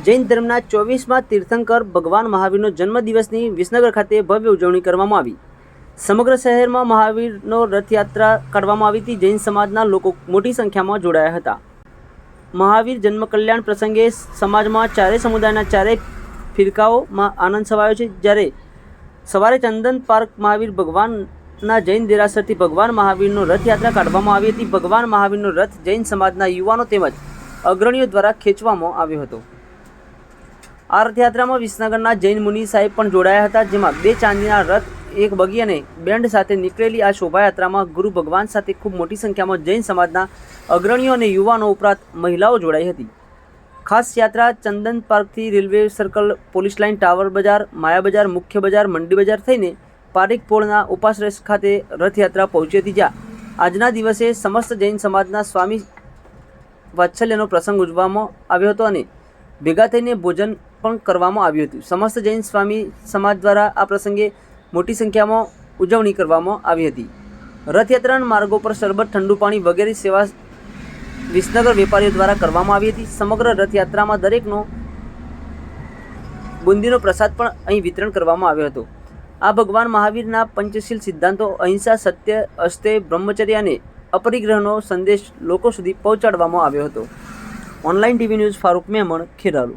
જૈન ધર્મના 24મા તીર્થંકર ભગવાન મહાવીરનો જન્મદિવસની વિસનગર ખાતે ભવ્ય ઉજવણી કરવામાં આવી। સમગ્ર શહેરમાં મહાવીરનો રથયાત્રા કાઢવામાં આવી હતી। જૈન સમાજના લોકો મોટી સંખ્યામાં જોડાયા હતા। મહાવીર જન્મ કલ્યાણ પ્રસંગે સમાજમાં ચારેય સમુદાયના ચારેય ફિરકાઓમાં આનંદ છવાયો છે। જ્યારે સવારે ચંદન પાર્ક મહાવીર ભગવાનના જૈન દેરાસરથી ભગવાન મહાવીરનો રથયાત્રા કાઢવામાં આવી હતી। ભગવાન મહાવીરનો રથ જૈન સમાજના યુવાનો તેમજ અગ્રણીઓ દ્વારા ખેંચવામાં આવ્યો હતો। આ રથયાત્રામાં વિસનગરના જૈન મુનિ સાહેબ પણ જોડાયા હતા, જેમાં 2 ચાંદીના રથ, 1 બગી અને બેન્ડ સાથે નીકળેલી આ શોભાયાત્રામાં ગુરુ ભગવાન સાથે ખૂબ મોટી સંખ્યામાં જૈન સમાજના અગ્રણીઓ અને યુવાનો ઉપરાંત મહિલાઓ જોડાઈ હતી। ખાસ યાત્રા ચંદન પાર્કથી railway circle, police line, tower બજાર, માયા બજાર, મુખ્ય બજાર, મંડી બજાર થઈને પારેખ પોળના ઉપાશ્રય ખાતે રથયાત્રા પહોંચી હતી, જ્યાં આજના દિવસે સમસ્ત જૈન સમાજના સ્વામી વાત્સલ્યનો પ્રસંગ ઉજવવામાં આવ્યો હતો અને ભેગા થઈને ભોજન પણ કરવામાં આવ્યું હતું। સમસ્ત જૈન સ્વામી સમાજ દ્વારા આ પ્રસંગે મોટી સંખ્યામાં ઉજવણી કરવામાં આવી હતી। રથયાત્રાના માર્ગો પર શરબત, ઠંડુ પાણી વગેરે સેવા વિસનગર વેપારીઓ દ્વારા કરવામાં આવી હતી। સમગ્ર રથયાત્રામાં દરેકનો બુંદીનો પ્રસાદ પણ અહીં વિતરણ કરવામાં આવ્યો હતો। આ ભગવાન મહાવીરના પંચશીલ સિદ્ધાંતો અહિંસા, સત્ય, અસ્તેય, બ્રહ્મચર્ય અને અપરિગ્રહનો સંદેશ લોકો સુધી પહોંચાડવામાં આવ્યો હતો। Online TV news Farooq Memon, Kheralu.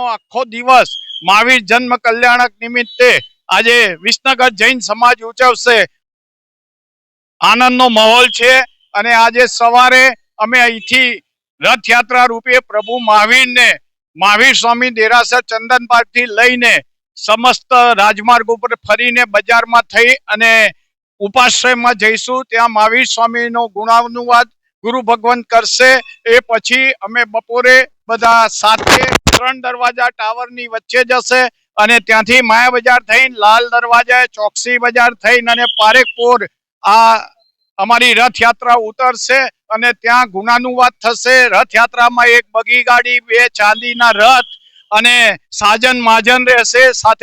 આખો દિવસ મહાવીર જન્મ કલ્યાણક નિમિત્તે આજે વિસનગર જૈન સમાજ ઉજવશે। આનંદનો માહોલ છે અને આજે સવારે અમે અહીંથી રથયાત્રા રૂપે પ્રભુ મહાવીરને મહાવીર સ્વામી દેરાસર ચંદન પાર્કથી લઈને સમસ્ત રાજમાર્ગ ઉપર ફરીને બજારમાં થઈ અને ઉપાશ્રયમાં જઈશું। ત્યાં મહાવીર સ્વામીનો ગુણાનુવાદ ગુરુ ભગવાન કરશે। એ પછી અમે બપોરે બધા સાથે 3 દરવાજા ટાવરની વચ્ચે જશે અને ત્યાંથી માયા બજાર થઈને લાલ દરવાજા, ચોકસી બજાર થઈને અને પારેખપોર આ અમારી રથયાત્રા ઉતરશે અને ત્યાં ગુણાનુવાદ થશે। રથયાત્રામાં 1 બગી ગાડી, 2 ચાંદીના રથ અને સાજન માજન રહેશે। સાથે